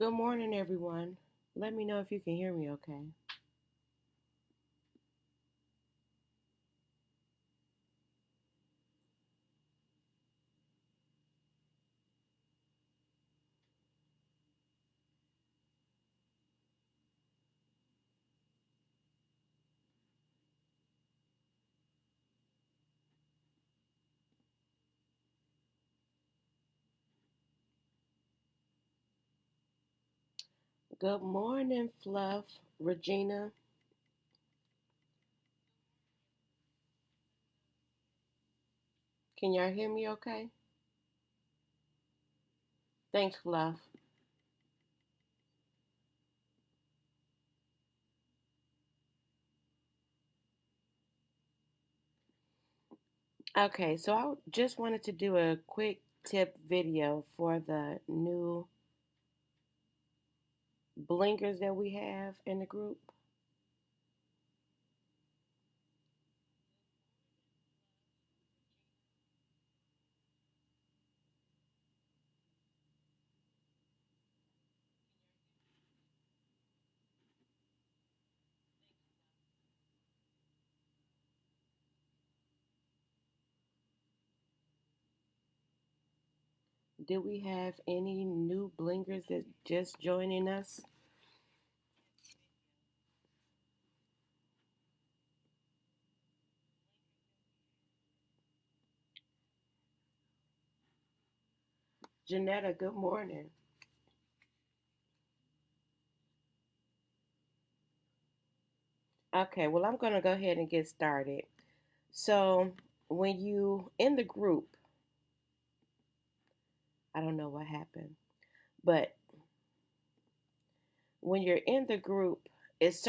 Good morning, everyone. Let me know if you can hear me okay. Good morning, Fluff. Regina, can y'all hear me okay? Thanks, Fluff. Okay, so I just wanted to do a quick tip video for the new blinkers that we have in the group. Do we have any new blinkers that just joining us? Janetta, good morning. Okay, well, I'm going to go ahead and get started. So, when you in the group, I don't know what happened, but when you're in the group, it's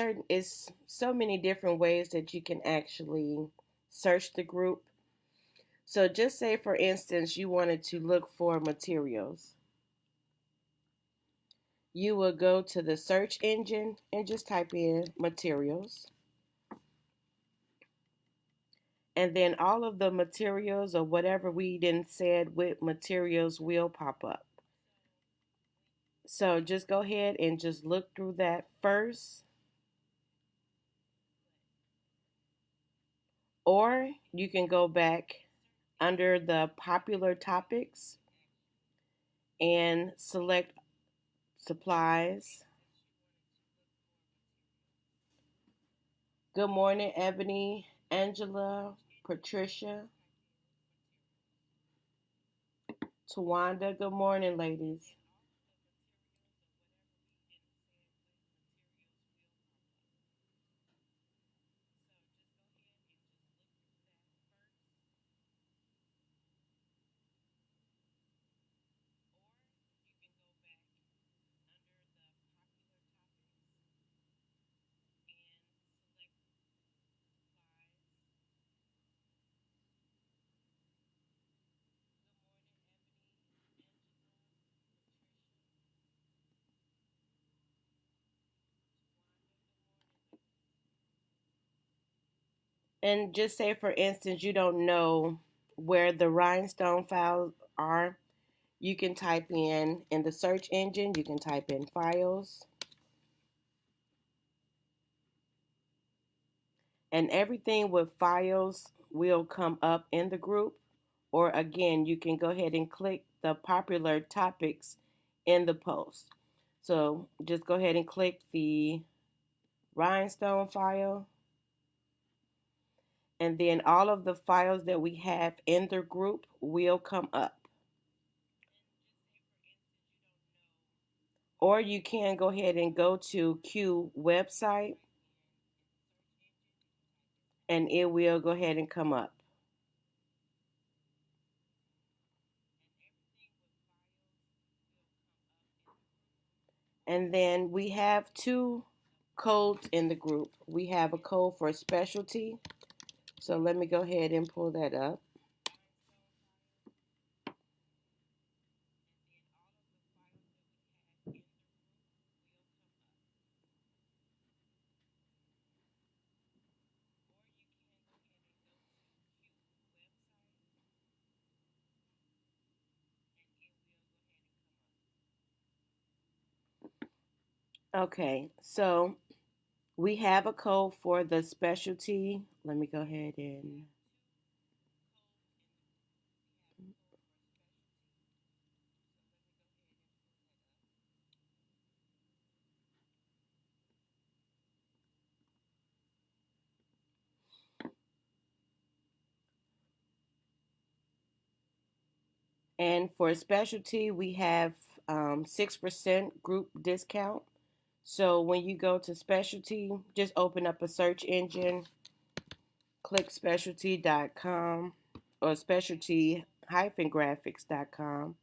so many different ways that you can actually search the group. So just say for instance you wanted to look for materials. You will go to the search engine and just type in materials. And then all of the materials or whatever we didn't said with materials will pop up. So just go ahead and just look through that first. Or you can go back under the popular topics and select supplies. Good morning, Ebony, Angela, Patricia, Tawanda. Good morning, ladies. And just say, for instance, you don't know where the rhinestone files are. You can type in the search engine, you can type in files, and everything with files will come up in the group. Or again, you can go ahead and click the popular topics in the post. So just go ahead and click the rhinestone file, and then all of the files that we have in the group will come up. Or you can go ahead and go to Q website and it will go ahead and come up. And then we have two codes in the group. We have a code for specialty. So let me go ahead and pull that up. Okay, so we have a code for the specialty. Let me go ahead and for specialty, we have 6% group discount. So when you go to specialty, just open up a search engine, click specialty.com or specialty-graphics.com.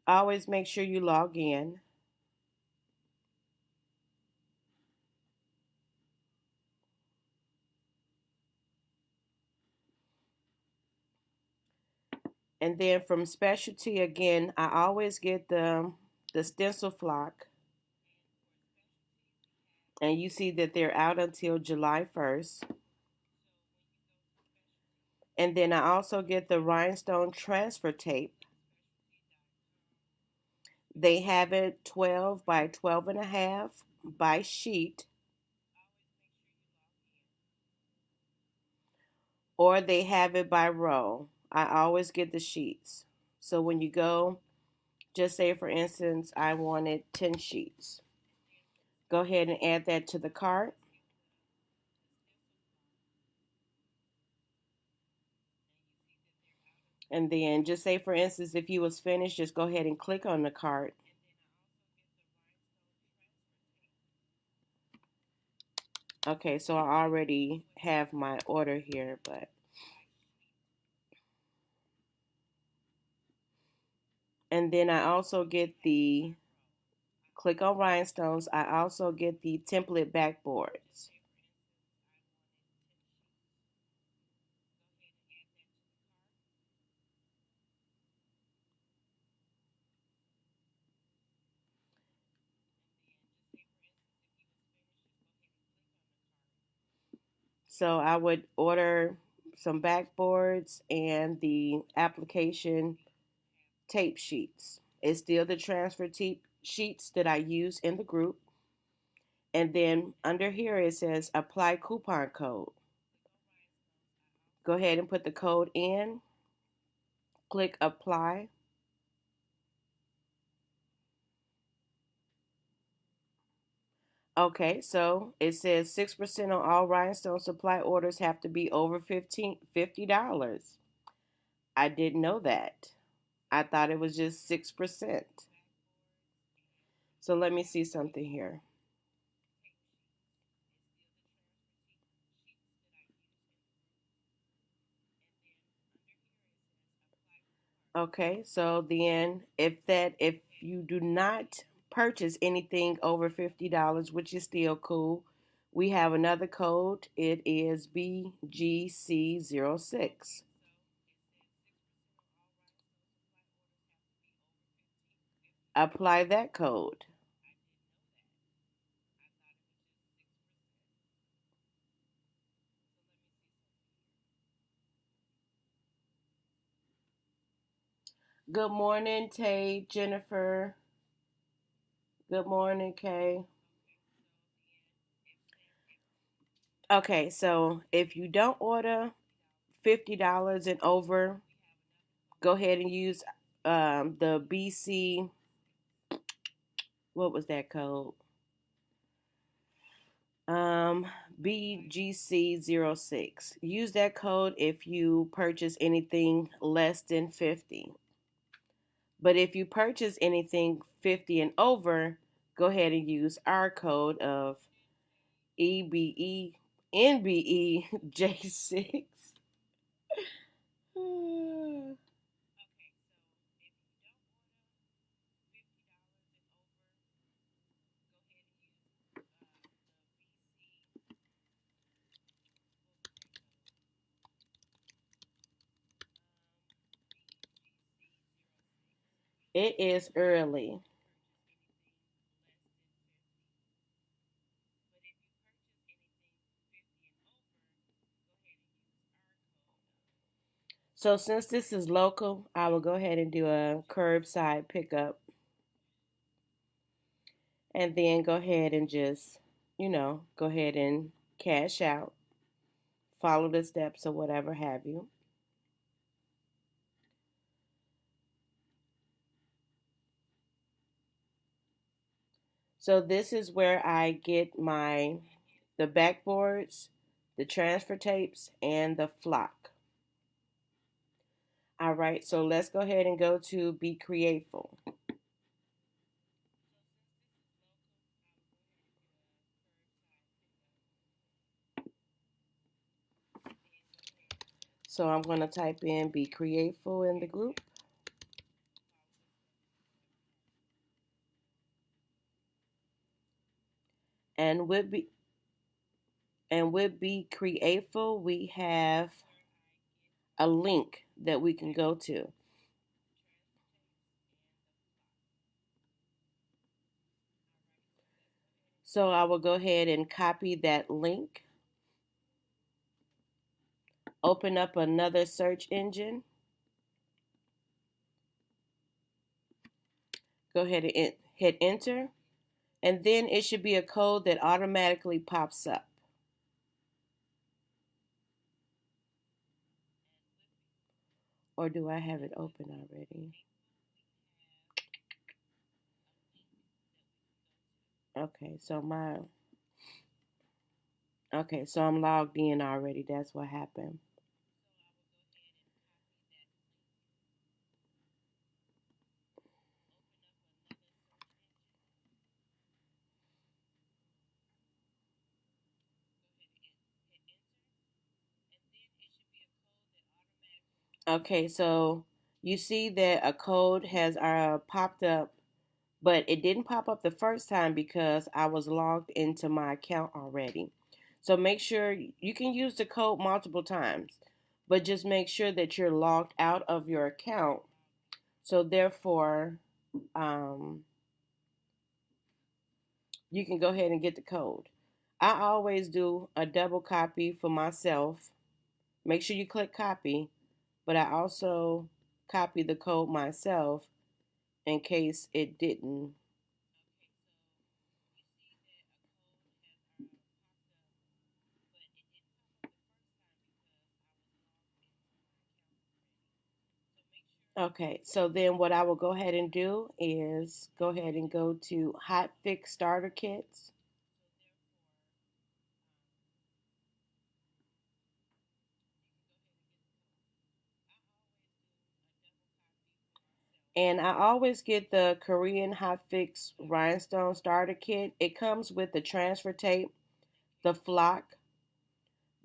Always make sure you log in. And then from specialty again, I always get the stencil flock, and you see that they're out until July 1st. And then I also get the rhinestone transfer tape. They have it 12 by 12 and a half by sheet, or they have it by row. I always get the sheets. So when you go, just say for instance, I wanted 10 sheets. Go ahead and add that to the cart. And then just say for instance, if you was finished, just go ahead and click on the cart. Okay, so I already have my order here, but and then I also get the click on rhinestones. I also get the template backboards. So I would order some backboards and the application tape sheets. It's still the transfer tape sheets that I use in the group. And then under here it says apply coupon code. Go ahead and put the code in, click apply. Okay, so it says 6% on all rhinestone supply orders have to be over $50. I didn't know that. I thought it was just 6%. So let me see something here. Okay, so then if you do not purchase anything over $50, which is still cool, we have another code. It is BGC06. Apply that code. Good morning, Tay, Jennifer. Good morning, Kay. Okay, so if you don't order $50 and over, go ahead and use the BC. What was that code? Um, BGC06. Use that code if you purchase anything less than 50. But if you purchase anything 50 and over, go ahead and use our code of EBENBEJ6. It is early. So since this is local, I will go ahead and do a curbside pickup. And then go ahead and just, go ahead and cash out, follow the steps or whatever have you. So this is where I get the backboards, the transfer tapes, and the flock. All right, so let's go ahead and go to Be Createful. So I'm going to type in Be Createful in the group. And with Be Createful, we have a link that we can go to. So I will go ahead and copy that link, open up another search engine, go ahead and hit enter, and then it should be a code that automatically pops up. Or do I have it open already? Okay, so I'm logged in already. That's what happened. Okay, so you see that a code has popped up, but it didn't pop up the first time because I was logged into my account already. So make sure you can use the code multiple times, but just make sure that you're logged out of your account. So therefore, um, you can go ahead and get the code. I always do a double copy for myself. Make sure you click copy, but I also copy the code myself in case it didn't. Okay, so then what I will go ahead and do is go ahead and go to Hot Fix Starter Kits. And I always get the Korean Hot Fix Rhinestone Starter Kit. It comes with the transfer tape, the flock,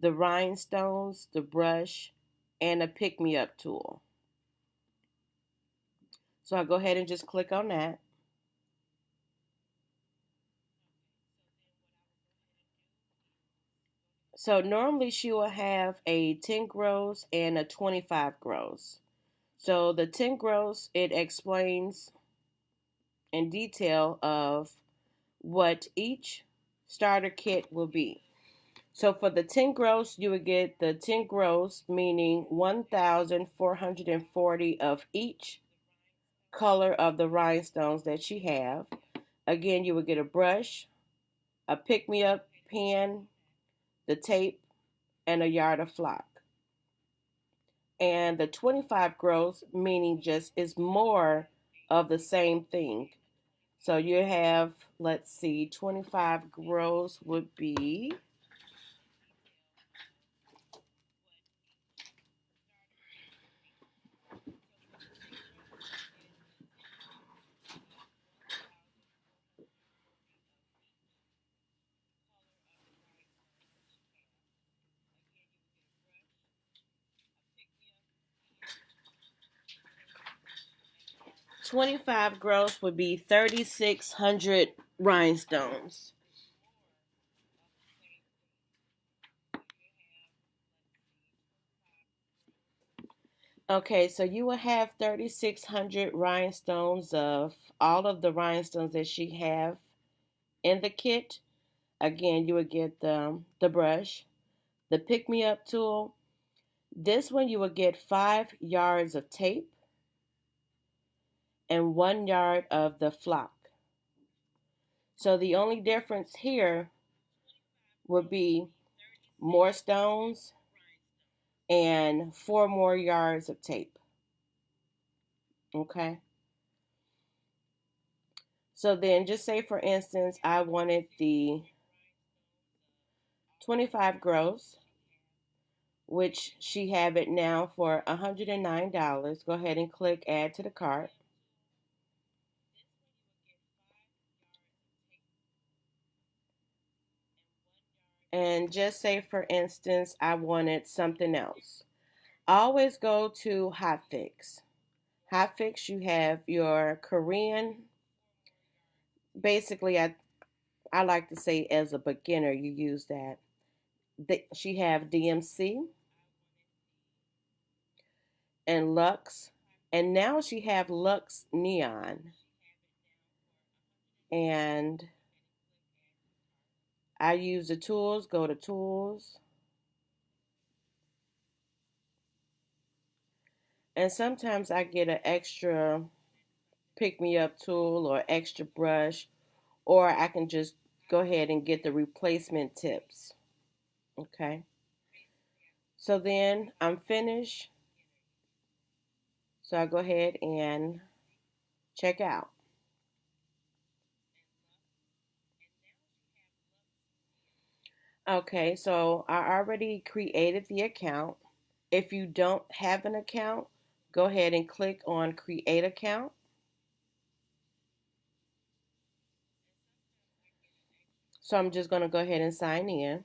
the rhinestones, the brush, and a pick me up tool. So I'll go ahead and just click on that. So normally she will have a 10 grows and a 25 grows. So the 10 grows, it explains in detail of what each starter kit will be. So for the 10 gross, you would get the 10 gross, meaning 1,440 of each color of the rhinestones that you have. Again, you would get a brush, a pick me up pen, the tape, and a yard of flock. And the 25 gross, meaning just is more of the same thing. So you have, let's see, 25 gross would be 25 gross would be 3,600 rhinestones. Okay, so you will have 3,600 rhinestones of all of the rhinestones that she have in the kit. Again, you would get the brush, the pick me up tool. This one you will get 5 yards of tape and 1 yard of the flock. So the only difference here would be more stones and 4 more yards of tape. Okay. So then just say for instance I wanted the 25 gross, which she have it now for $109. Go ahead and click add to the cart. And just say for instance I wanted something else. Always go to Hotfix. Hotfix, you have your Korean. Basically, I like to say as a beginner, you use that. She have DMC and Lux, and now she have Lux Neon. And I use the tools. Go to tools, and sometimes I get an extra pick me up tool or extra brush, or I can just go ahead and get the replacement tips. Okay. So then I'm finished. So I go ahead and check out. Okay, so I already created the account. If you don't have an account, go ahead and click on create account. So I'm just going to go ahead and sign in.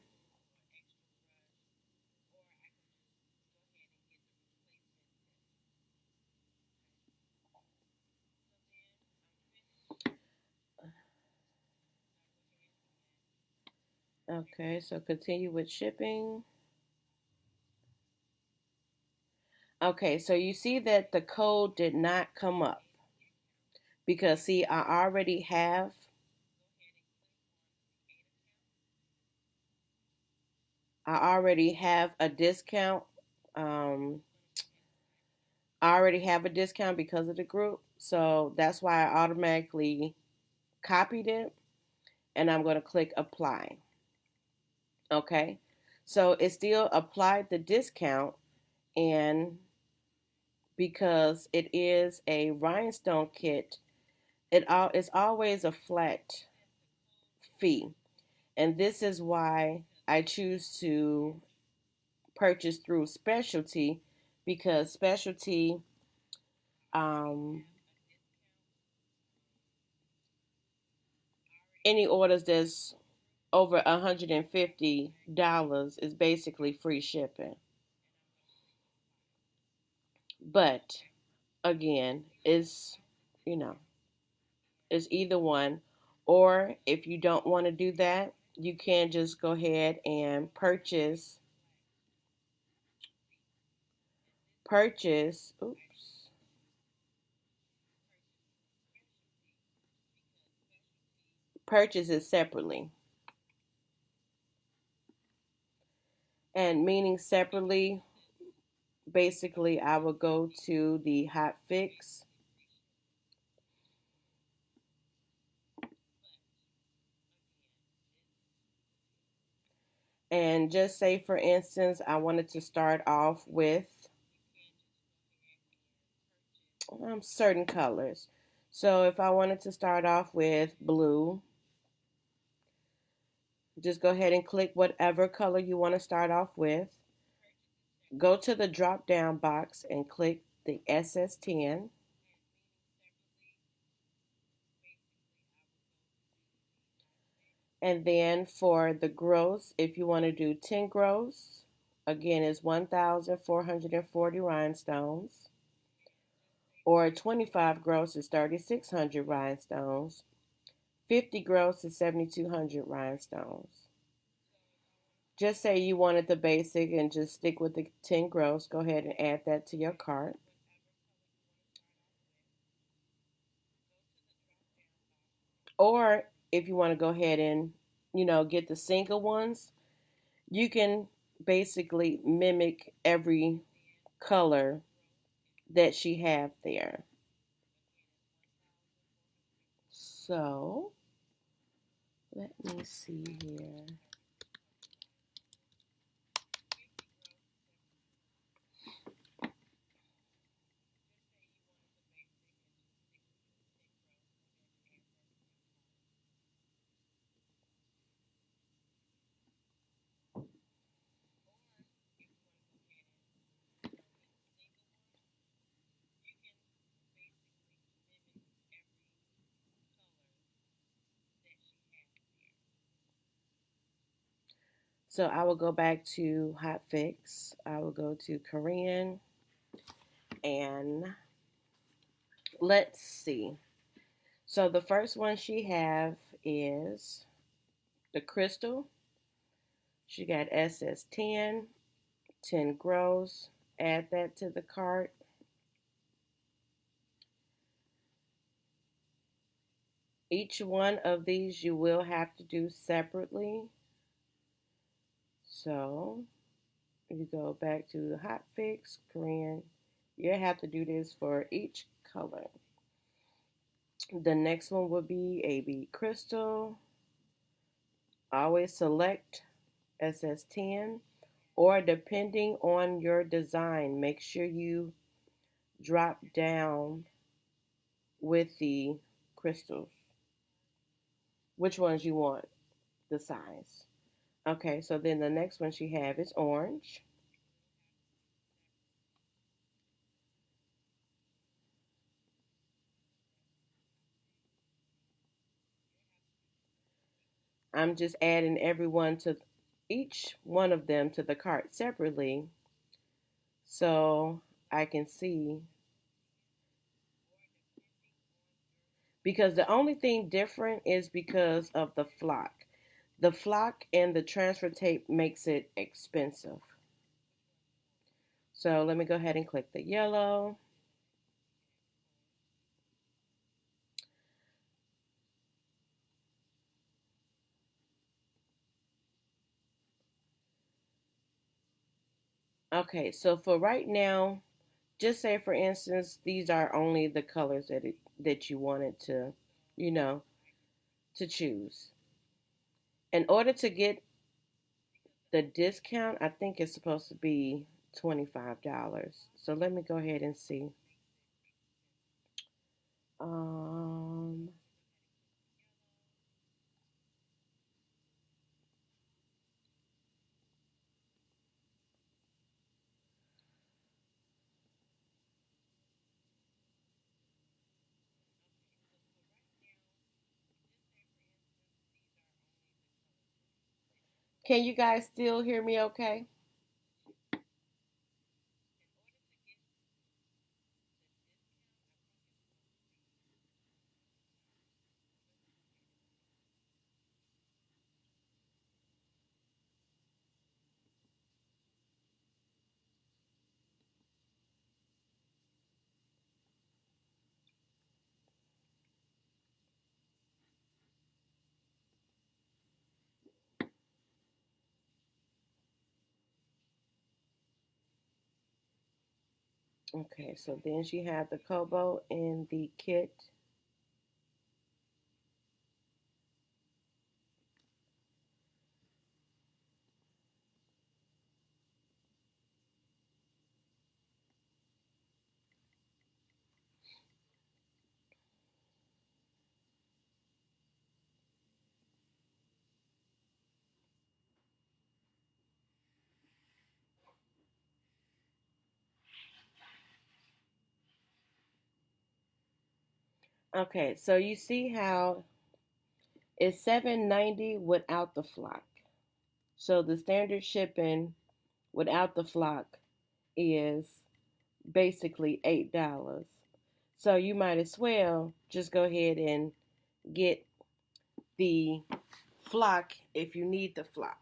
Okay, so continue with shipping. Okay, so you see that the code did not come up because see, I already have a discount. Um, I already have a discount because of the group, so that's why I automatically copied it, and I'm going to click apply. Okay, so it still applied the discount, and because it is a rhinestone kit, it's always a flat fee, and this is why I choose to purchase through specialty because specialty, um, any orders that's over $150 is basically free shipping. But again, you know it's either one, or if you don't want to do that, you can just go ahead and purchase. Oops. Purchase it separately. And meaning separately, basically, I will go to the hot fix and just say, for instance, I wanted to start off with certain colors. So if I wanted to start off with blue, just go ahead and click whatever color you want to start off with. Go to the drop down box and click the SS10. And then for the gross, if you want to do 10 gross, again, is 1,440 rhinestones. Or 25 gross is 3,600 rhinestones. 50 gross is 7,200 rhinestones. Just say you wanted the basic and just stick with the 10 gross. Go ahead and add that to your cart. Or if you want to go ahead and, get the single ones, you can basically mimic every color that she have there. So Let me see here. So I will go back to Hot Fix. I will go to Korean and let's see. So the first one she have is the crystal. She got SS10, 10 grows. Add that to the cart. Each one of these you will have to do separately. So you go back to the Hot Fix, Korean. You have to do this for each color. The next one will be AB Crystal. Always select SS10 or depending on your design, make sure you drop down with the crystals. Which ones you want, the size. Okay, so then the next one she have is orange. I'm just adding everyone to each one of them to the cart separately so I can see because the only thing different is because of the flock. The flock and the transfer tape makes it expensive. So let me go ahead and click the yellow. Okay, so for right now, just say for instance, these are only the colors that you wanted to, you know, to choose. In order to get the discount, I think it's supposed to be $25. So let me go ahead and see. Um, can you guys still hear me okay? Okay, so then she had the Kobo in the kit. Okay, so you see how it's $7.90 without the flock. So the standard shipping without the flock is basically $8. So you might as well just go ahead and get the flock if you need the flock.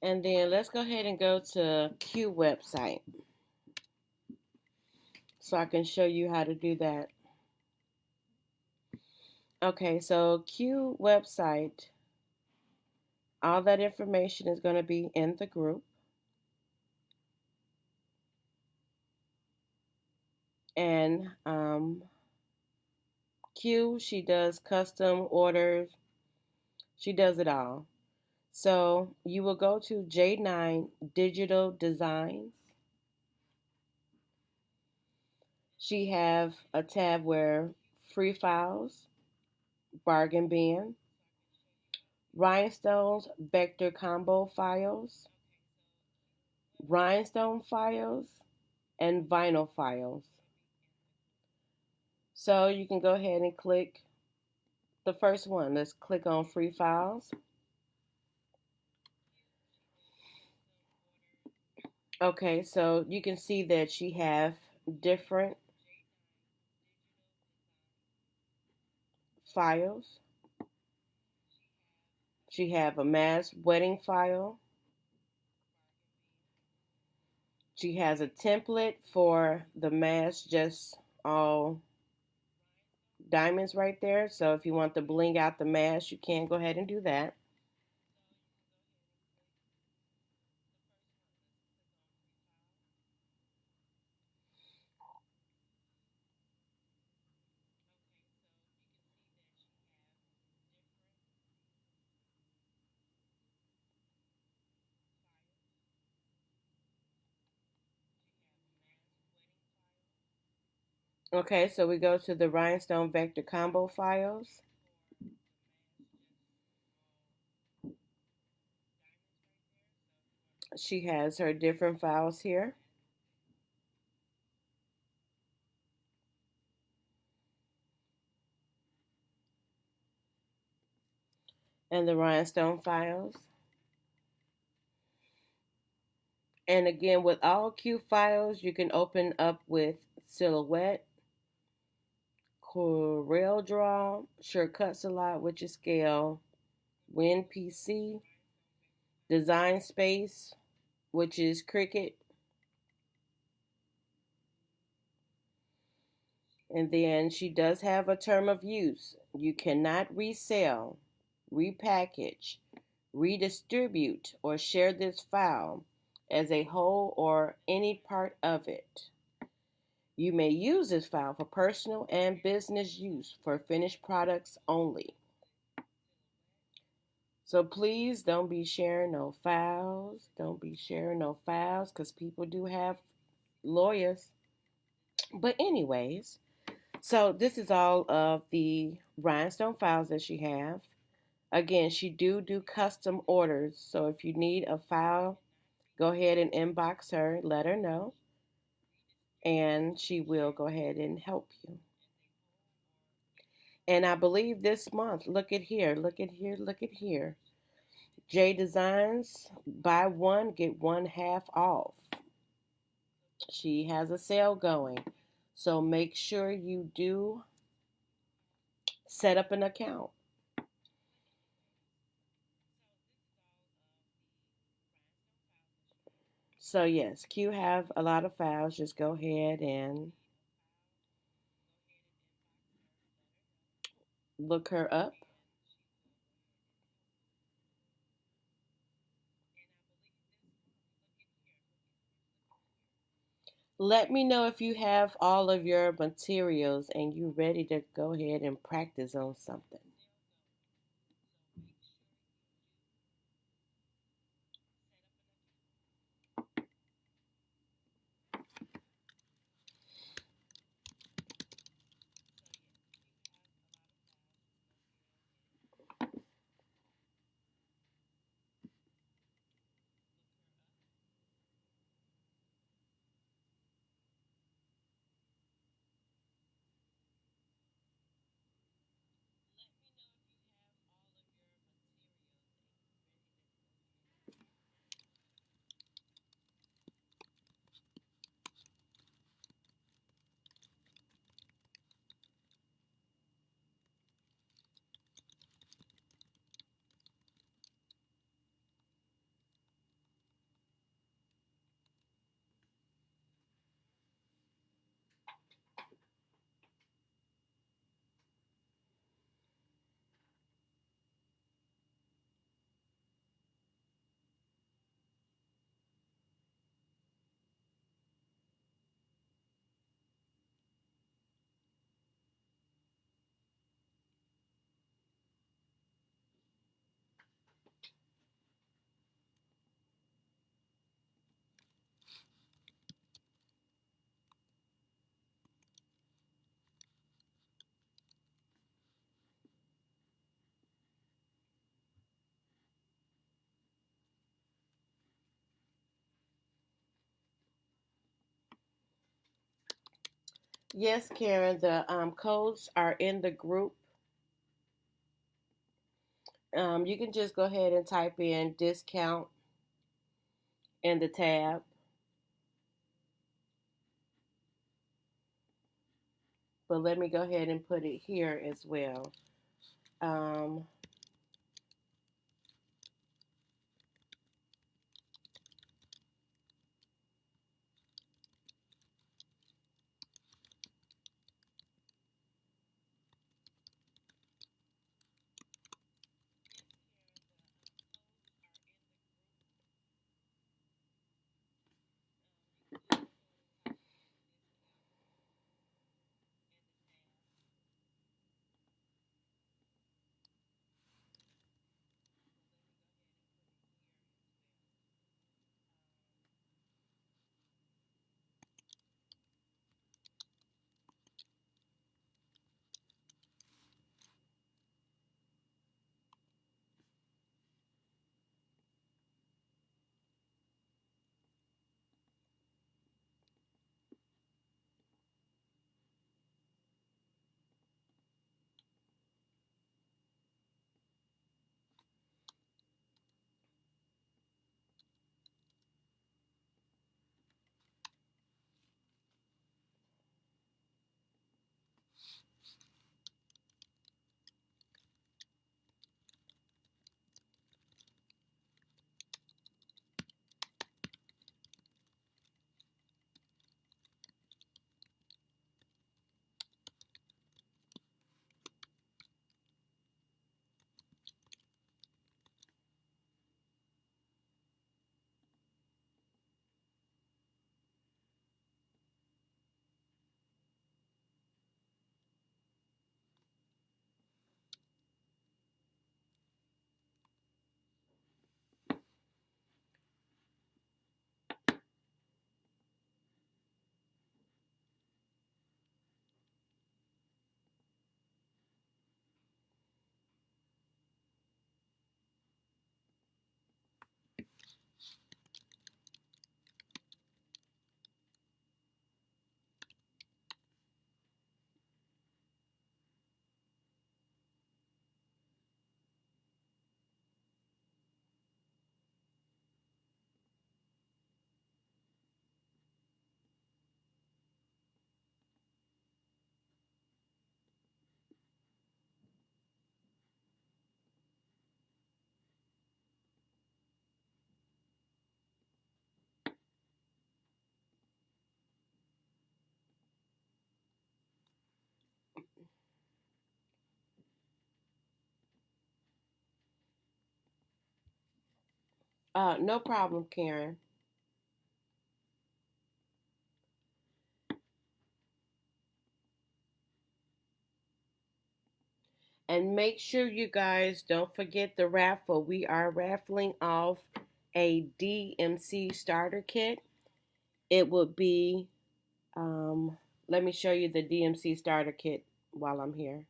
And then let's go ahead and go to Q website so I can show you how to do that. Okay, so Q website, all that information is going to be in the group. And Q, she does custom orders, she does it all. So you will go to J9 Digital Designs. She have a tab where free files, bargain bin, rhinestones, vector combo files, rhinestone files, and vinyl files. So you can go ahead and click the first one. Let's click on free files. Okay, so you can see that she have different files. She have a mass wedding file. She has a template for the mass, just all diamonds right there. So if you want to bling out the mass, you can go ahead and do that. Okay, so we go to the rhinestone vector combo files. She has her different files here. And the rhinestone files. And again, with all Q files, you can open up with Silhouette, Corel Draw, Sure Cuts a Lot, which is Scale, WinPC, Design Space, which is Cricut, and then she does have a term of use. You cannot resell, repackage, redistribute, or share this file as a whole or any part of it. You may use this file for personal and business use for finished products only. So please don't be sharing no files. Don't be sharing no files because people do have lawyers. But, anyways, so this is all of the rhinestone files that she have. Again, she do custom orders. So if you need a file, go ahead and inbox her, let her know, and she will go ahead and help you. And I believe this month, look at here, look at here, look at here. J Designs, buy one, get one half off. She has a sale going. So make sure you do set up an account. So yes, Q have a lot of files. Just go ahead and look her up. Let me know if you have all of your materials and you're ready to go ahead and practice on something. Yes, Karen, the codes are in the group. You can just go ahead and type in discount in the tab. But let me go ahead and put it here as well. Um, no problem, Karen. And make sure you guys don't forget the raffle. We are raffling off a DMC starter kit. It would be, um, let me show you the DMC starter kit while I'm here.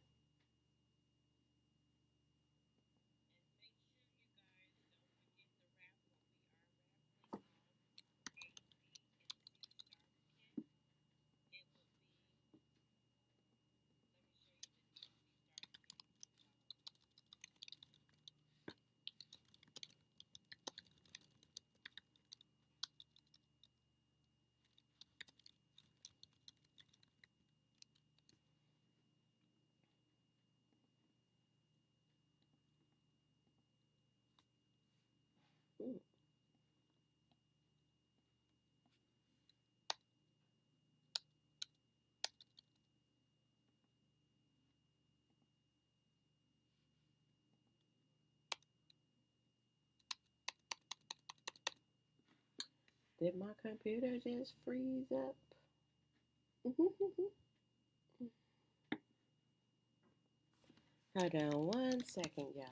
Did my computer just freeze up? Hold on 1 second, y'all.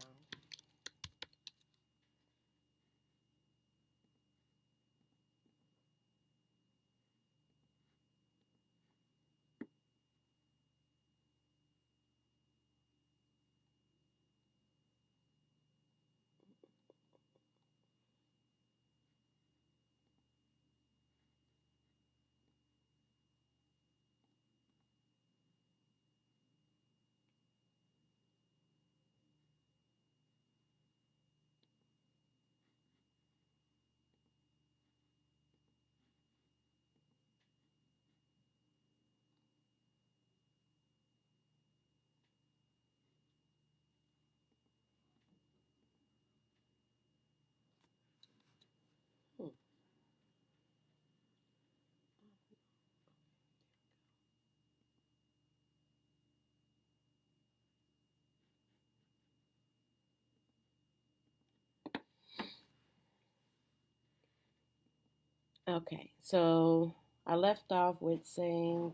Okay, so I left off with saying,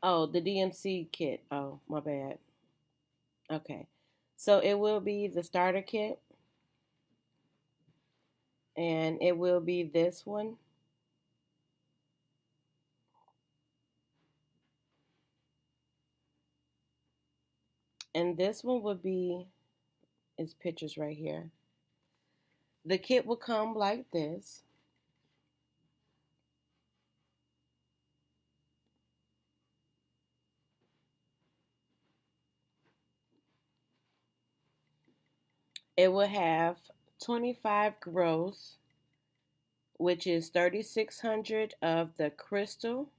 oh, the DMC kit. Oh, my bad. Okay, so it will be the starter kit, and it will be this one. And this one would be, its pictures right here. The kit will come like this. It will have 25 gross, which is 3,600 of the crystal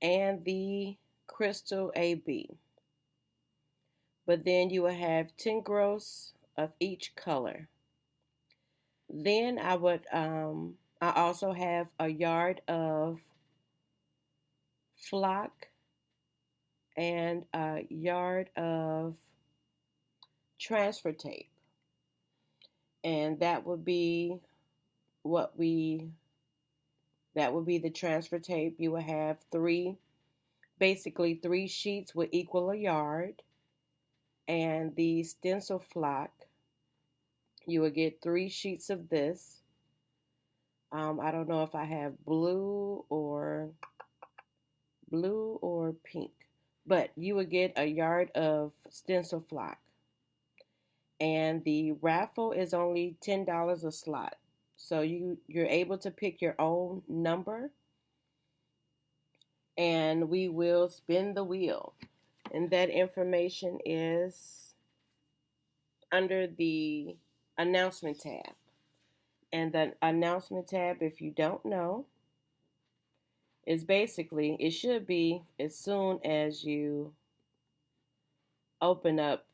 and the crystal AB. But then you will have 10 gross of each color. Then I also have a yard of flock and a yard of transfer tape. And what we, that would be the transfer tape. You will have basically three sheets would equal a yard. And the stencil flock, you will get three sheets of this. I don't know if I have blue or pink, but you would get a yard of stencil flock. And the raffle is only $10 a slot. So you're able to pick your own number, and we will spin the wheel. And that information is under the announcement tab. And the announcement tab, if you don't know, is basically, it should be as soon as you open up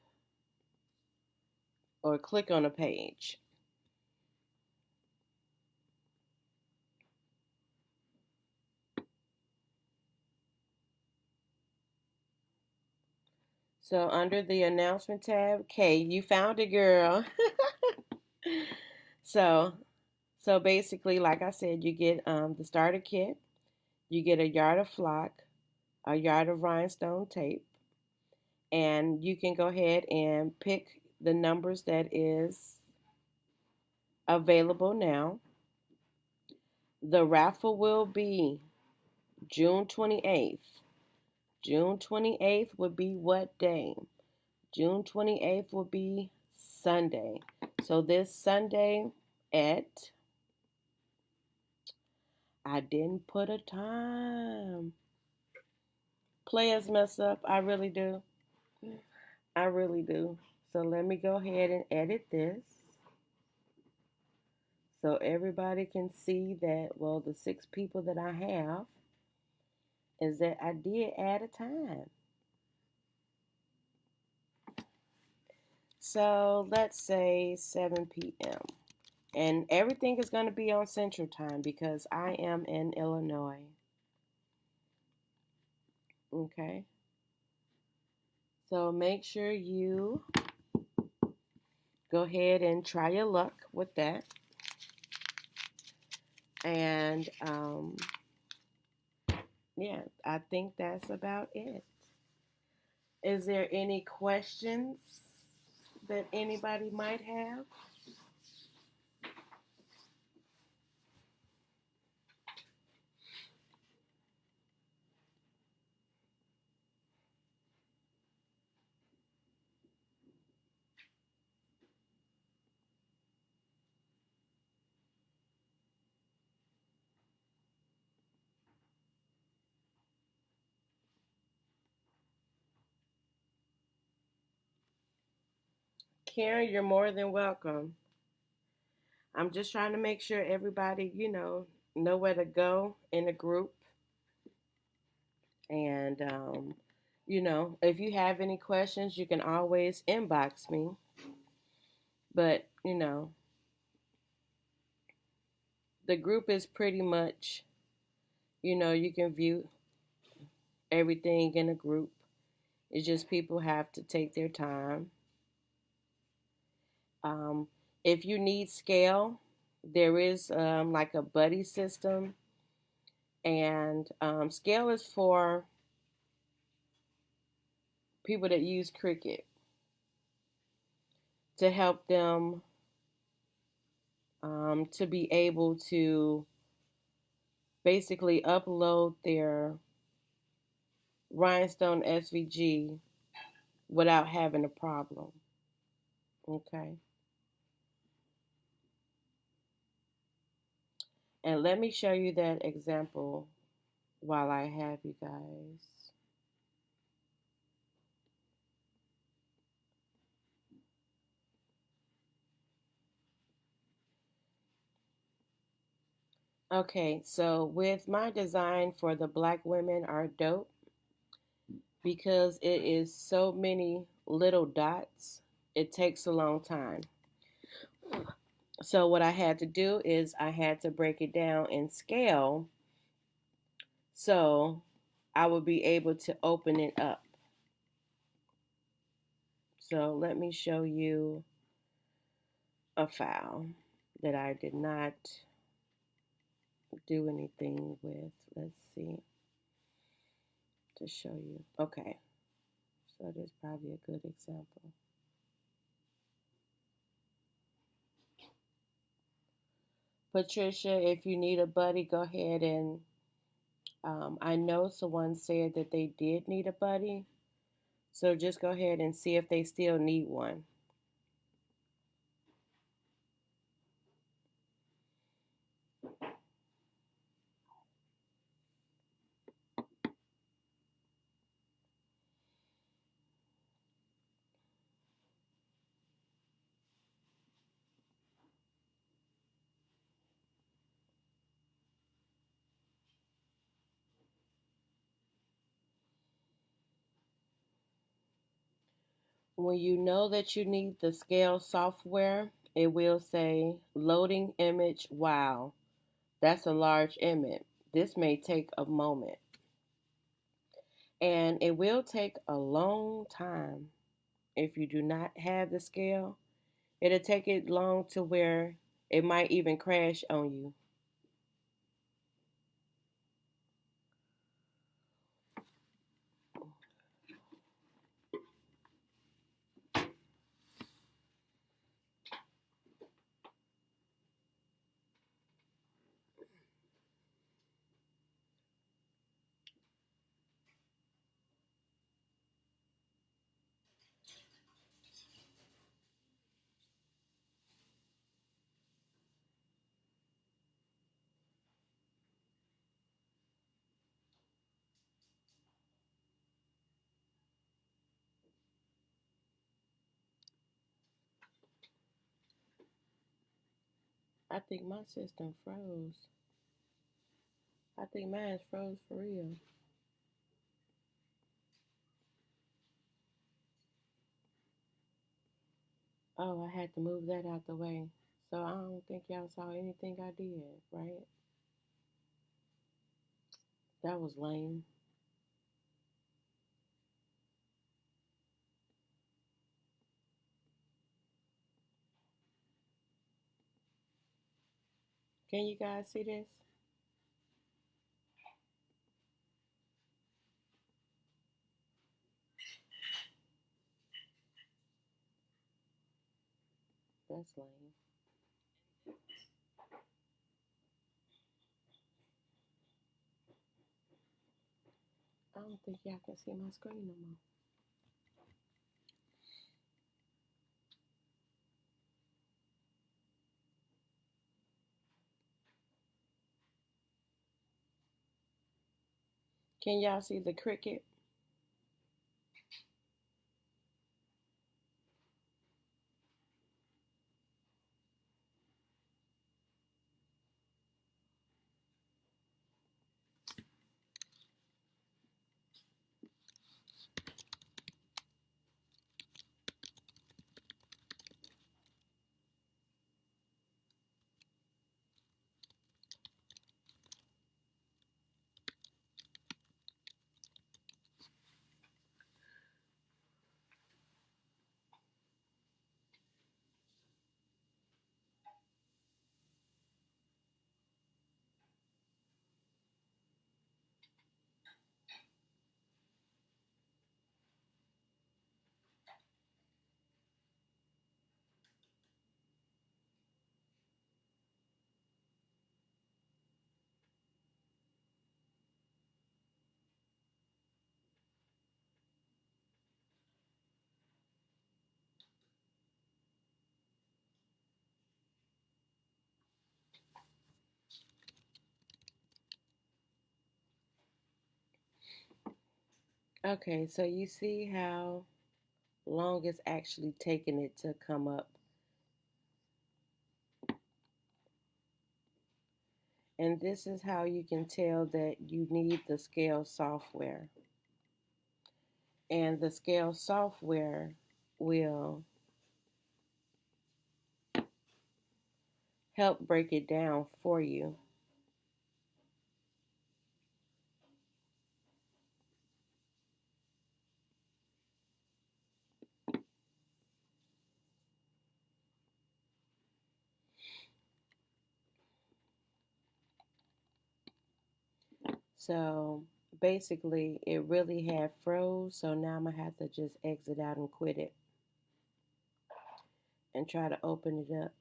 or click on a page. So under the announcement tab, Kay, you found it, girl. so so basically, like I said, you get the starter kit, you get a yard of flock, a yard of rhinestone tape, and you can go ahead and pick the numbers that is available now. The raffle will be June 28th. June 28th would be what day? June 28th will be Sunday. So this Sunday at, I didn't put a time. Players mess up. I really do. I really do. So let me go ahead and edit this so everybody can see that, well, the 6 people that I have is that I did add a time. So let's say 7 p.m. And everything is going to be on Central Time because I am in Illinois. Okay. So make sure you go ahead and try your luck with that. And yeah, I think that's about it. Is there any questions that anybody might have? Karen, you're more than welcome. I'm just trying to make sure everybody, know where to go in a group. And, if you have any questions, you can always inbox me. But, the group is pretty much, you can view everything in a group. It's just people have to take their time. Um, if you need scale, There is like a buddy system, and scale is for people that use Cricut to help them to be able to basically upload their rhinestone SVG without having a problem. Okay. And let me show you that example while I have you guys. Okay, so with my design for the Black Women Are Dope, because it is so many little dots, it takes a long time. So what I had to do is I had to break it down in scale so I would be able to open it up. So let me show you a file that I did not do anything with. Let's see, to show you. Okay, so this is probably a good example. Patricia, if you need a buddy, go ahead and I know someone said that they did need a buddy. So just go ahead and see if they still need one. When you know that you need the scale software, it will say loading image. Wow, that's a large image. This may take a moment. And it will take a long time if you do not have the scale. It'll take it long to where it might even crash on you. I think my system froze. I think mine's froze for real. Oh, I had to move that out the way. So I don't think y'all saw anything I did, right? That was lame. Can you guys see this? That's lame. I don't think y'all can see my screen no more. Can y'all see the Cricut? Okay, so you see how long it's actually taking it to come up. And this is how you can tell that you need the scale software. And the scale software will help break it down for you. So basically, it really had froze. So now I'm going to have to just exit out and quit it and try to open it up.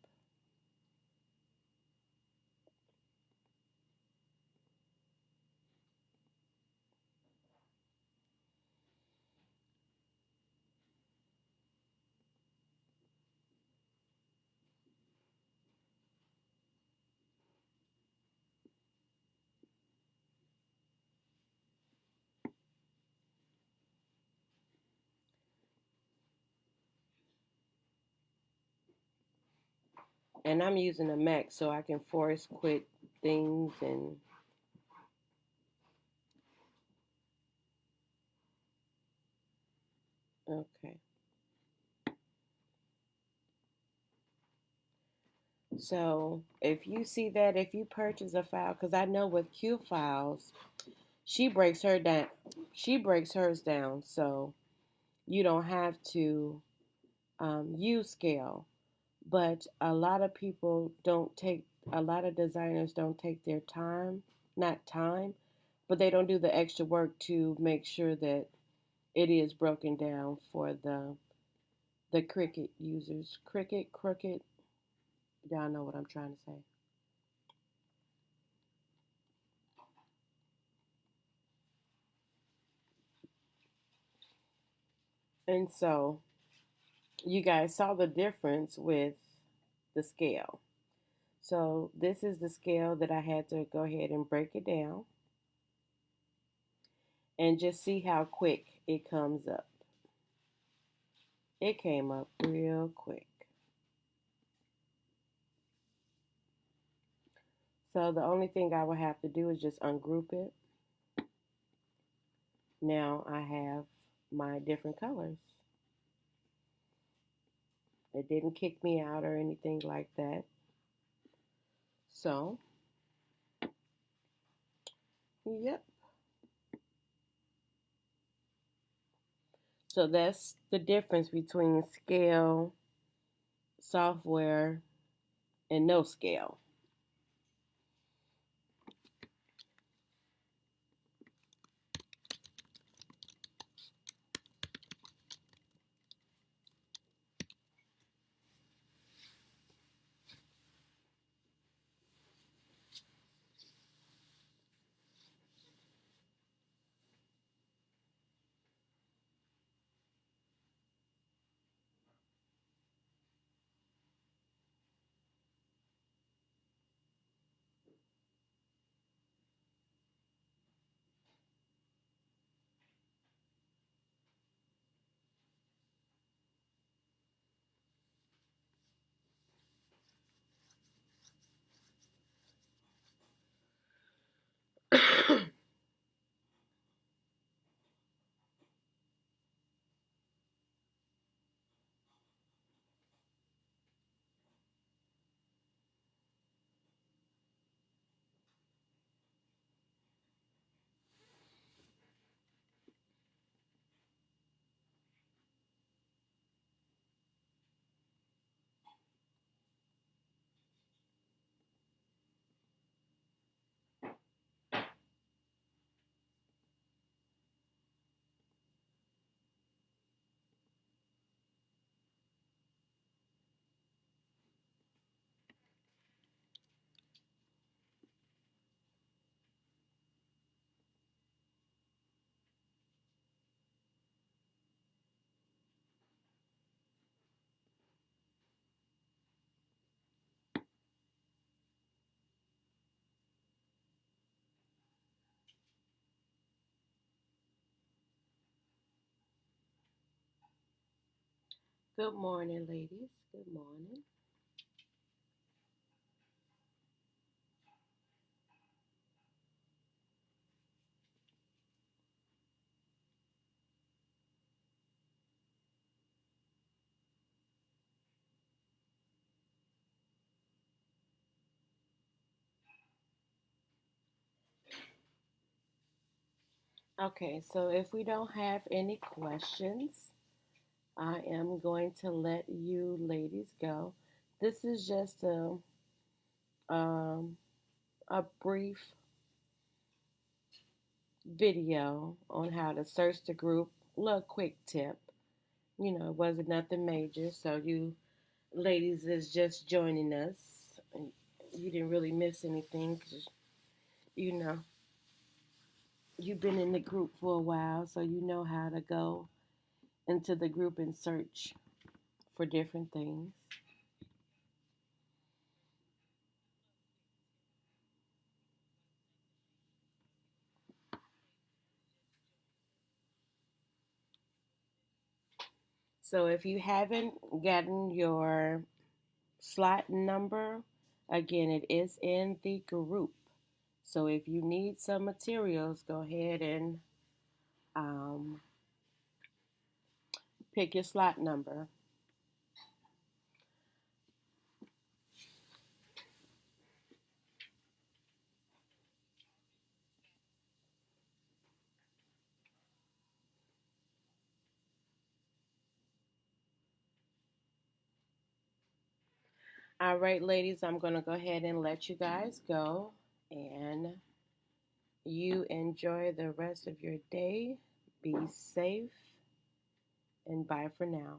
And I'm using a Mac so I can force quit things and okay. So if you see that, if you purchase a file, because I know with Q files, she breaks her down. She breaks hers down, so you don't have to use scale. But a lot of people don't take. A lot of designers don't take their time, not time, but they don't do the extra work to make sure that it is broken down for the Cricut users. Cricut, crooked. Y'all know what I'm trying to say. And so you guys saw the difference with the scale. So this is the scale that I had to go ahead and break it down and just see how quick it comes up. It came up real quick. So the only thing I would have to do is just ungroup it. Now I have my different colors. It didn't kick me out or anything like that. So, yep. So that's the difference between scale software and no scale. Good morning, ladies. Good morning. Okay, so if we don't have any questions, I am going to let you ladies go. This is just um, a brief video on how to search the group. Little quick tip. You know, it wasn't nothing major, so you ladies is just joining us. And you didn't really miss anything 'cause, you know, you've been in the group for a while, so you know how to go into the group and search for different things. So if you haven't gotten your slot number, again, it is in the group. So if you need some materials, go ahead and um, pick your slot number. All right, ladies, I'm going to go ahead and let you guys go. And you enjoy the rest of your day. Be safe and bye for now.